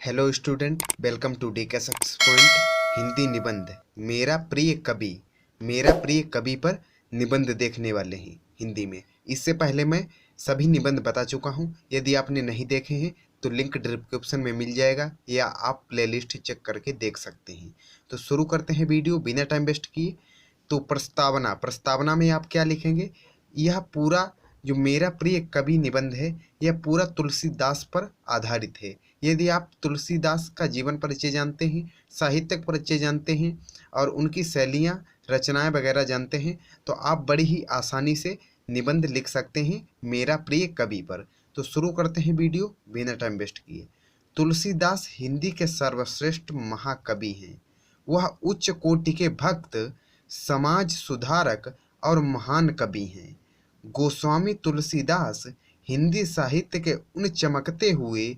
Hello student, welcome to D K success point Hindi निबंध। मेरा प्रिय कवि पर निबंध देखने वाले हैं हिंदी में। इससे पहले मैं सभी निबंध बता चुका हूं। यदि आपने नहीं देखे हैं तो लिंक डिस्क्रिप्शन में मिल जाएगा या आप प्लेलिस्ट चेक करके देख सकते हैं। तो शुरू करते हैं वीडियो बिना टाइम वेस्ट किए। तो प्रस्तावना में आप क्या लिखेंगे? यह पूरा जो मेरा प्रिय कवि निबंध है यह पूरा तुलसीदास पर आधारित है। यदि आप तुलसीदास का जीवन परिचय जानते हैं, साहित्यिक परिचय जानते हैं और उनकी शैलियाँ, रचनाएं वगैरह जानते हैं तो आप बड़ी ही आसानी से निबंध लिख सकते हैं मेरा प्रिय कवि पर। तो शुरू करते हैं वीडियो बिना टाइम वेस्ट किए। तुलसीदास हिंदी के सर्वश्रेष्ठ महाकवि हैं। वह उच्च कोटि के भक्त, समाज सुधारक और महान कवि हैं। गोस्वामी तुलसीदास हिंदी साहित्य के उन चमकते हुए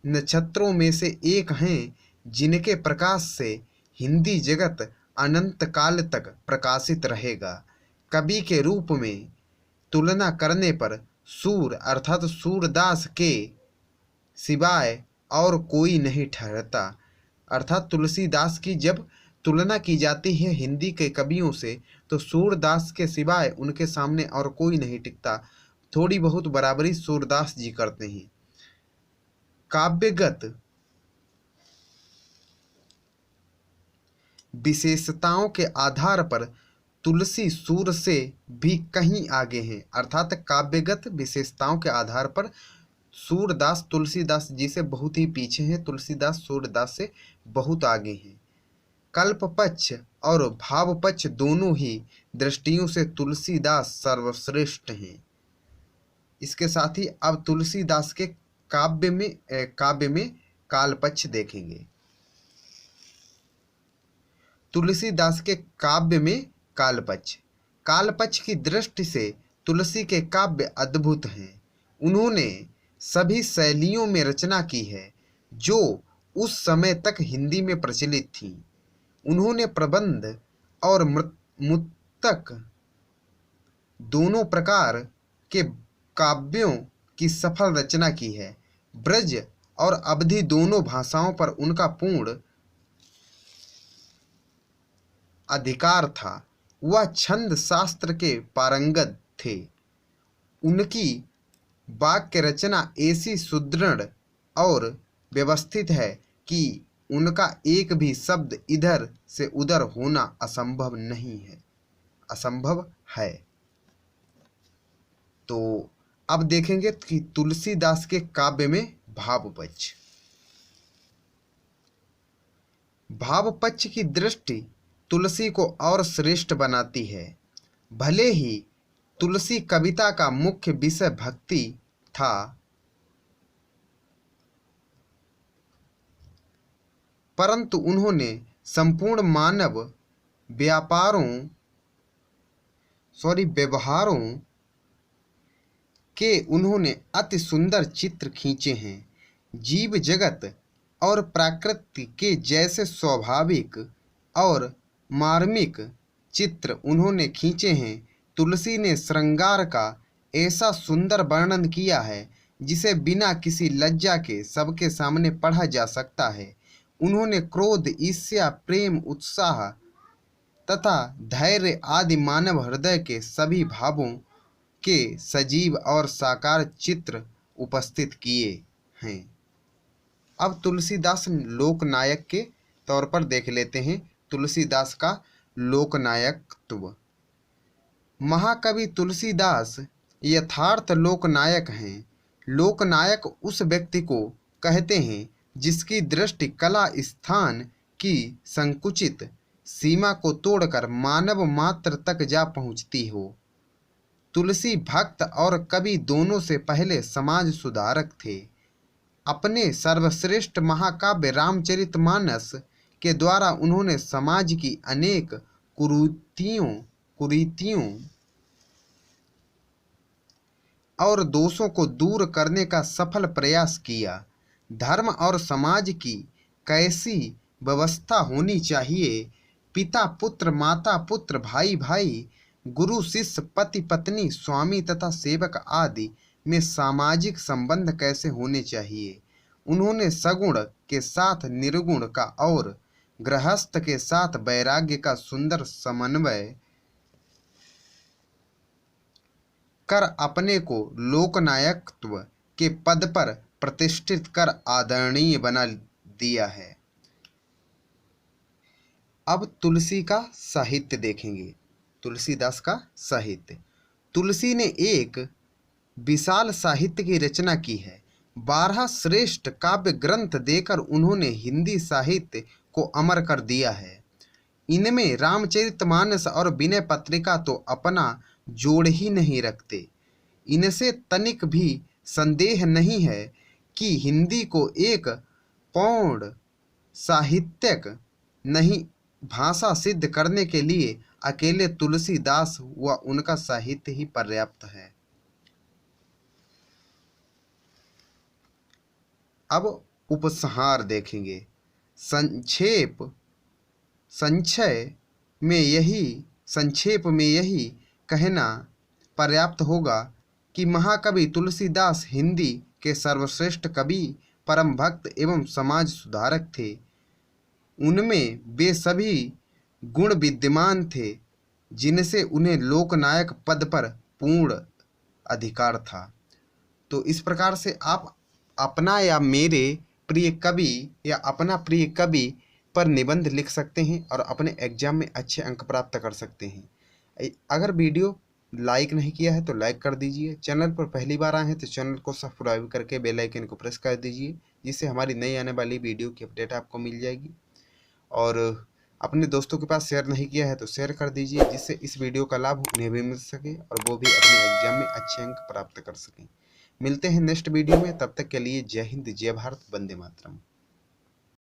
नक्षत्रों में से एक हैं जिनके प्रकाश से हिंदी जगत अनंत काल तक प्रकाशित रहेगा। कवि के रूप में तुलना करने पर सूर अर्थात सूरदास के सिवाय और कोई नहीं ठहरता। अर्थात तुलसीदास की जब तुलना की जाती है हिंदी के कवियों से तो सूरदास के सिवाय उनके सामने और कोई नहीं टिकता। थोड़ी बहुत बराबरी सूरदास जी करते हैं। काव्यगत विशेषताओं के आधार पर तुलसी सूर से भी कहीं आगे हैं। अर्थात काव्यगत विशेषताओं के आधार पर सूरदास तुलसीदास जी से बहुत ही पीछे हैं, तुलसीदास सूरदास से बहुत आगे हैं। कल्प पक्ष और भाव पक्ष दोनों ही दृष्टियों से तुलसीदास सर्वश्रेष्ठ हैं। इसके साथ ही अब तुलसीदास के काव्य में काल पक्ष देखेंगे। तुलसीदास के काव्य में काल पक्ष की दृष्टि से तुलसी के काव्य अद्भुत हैं। उन्होंने सभी शैलियों में रचना की है जो उस समय तक हिंदी में प्रचलित थी। उन्होंने प्रबंध और मुक्तक दोनों प्रकार के काव्यों की सफल रचना की है। ब्रज और अवधी दोनों भाषाओं पर उनका पूर्ण अधिकार था। वह छंद शास्त्र के पारंगत थे। उनकी वाक्य रचना ऐसी सुदृढ़ और व्यवस्थित है कि उनका एक भी शब्द इधर से उधर होना असंभव है। तो अब देखेंगे कि तुलसीदास के काव्य में भाव पक्ष की दृष्टि तुलसी को और श्रेष्ठ बनाती है। भले ही तुलसी कविता का मुख्य विषय भक्ति था, परंतु उन्होंने संपूर्ण मानव व्यवहारों के उन्होंने अति सुंदर चित्र खींचे हैं। जीव जगत और प्रकृति के जैसे स्वाभाविक और मार्मिक चित्र उन्होंने खींचे हैं। तुलसी ने श्रृंगार का ऐसा सुंदर वर्णन किया है जिसे बिना किसी लज्जा के सबके सामने पढ़ा जा सकता है। उन्होंने क्रोध, ईर्ष्या, प्रेम, उत्साह तथा धैर्य आदि मानव हृदय के सभी भावों के सजीव और साकार चित्र उपस्थित किए हैं। अब तुलसीदास लोकनायक के तौर पर देख लेते हैं तुलसीदास का लोकनायकत्व। महाकवि तुलसीदास यथार्थ लोकनायक हैं। लोकनायक उस व्यक्ति को कहते हैं जिसकी दृष्टि कला स्थान की संकुचित सीमा को तोड़कर मानव मात्र तक जा पहुंचती हो। तुलसी भक्त और कवि दोनों से पहले समाज सुधारक थे। अपने सर्वश्रेष्ठ महाकाव्य रामचरितमानस के द्वारा उन्होंने समाज की अनेक कुरीतियों और दोषों को दूर करने का सफल प्रयास किया। धर्म और समाज की कैसी व्यवस्था होनी चाहिए, पिता पुत्र, माता पुत्र, भाई भाई, गुरु शिष्य, पति पत्नी, स्वामी तथा सेवक आदि में सामाजिक संबंध कैसे होने चाहिए, उन्होंने सगुण के साथ निर्गुण का और गृहस्थ के साथ वैराग्य का सुंदर समन्वय कर अपने को लोकनायकत्व के पद पर प्रतिष्ठित कर आदरणीय बना दिया है। अब तुलसी का साहित्य देखेंगे। तुलसीदास का साहित्य। तुलसी ने एक विशाल साहित्य की रचना की है। 12 श्रेष्ठ काव्य ग्रंथ देकर उन्होंने हिंदी साहित्य को अमर कर दिया है। इनमें रामचरितमानस और विनय पत्रिका तो अपना जोड़ ही नहीं रखते। इनसे तनिक भी संदेह नहीं है कि हिंदी को एक पौढ़ साहित्यक नहीं भाषा सिद्ध करने के लिए अकेले तुलसीदास व उनका साहित्य ही पर्याप्त है। अब उपसंहार देखेंगे। संक्षेप में यही कहना पर्याप्त होगा कि महाकवि तुलसीदास हिंदी के सर्वश्रेष्ठ कवि, परम भक्त एवं समाज सुधारक थे। उनमें वे सभी गुण विद्यमान थे जिनसे उन्हें लोकनायक पद पर पूर्ण अधिकार था। तो इस प्रकार से आप अपना या मेरे प्रिय कवि या अपना प्रिय कवि पर निबंध लिख सकते हैं और अपने एग्जाम में अच्छे अंक प्राप्त कर सकते हैं। अगर वीडियो लाइक नहीं किया है तो लाइक कर दीजिए। चैनल पर पहली बार आए हैं तो चैनल को सब्सक्राइब करके बेल आइकन को प्रेस कर दीजिए, जिससे हमारी नई आने वाली वीडियो की अपडेट आपको मिल जाएगी। और अपने दोस्तों के पास शेयर नहीं किया है तो शेयर कर दीजिए, जिससे इस वीडियो का लाभ उन्हें भी मिल सके और वो भी अपने एग्जाम में अच्छे अंक प्राप्त कर सकें। मिलते हैं नेक्स्ट वीडियो में, तब तक के लिए जय हिंद, जय भारत, वंदे मातरम।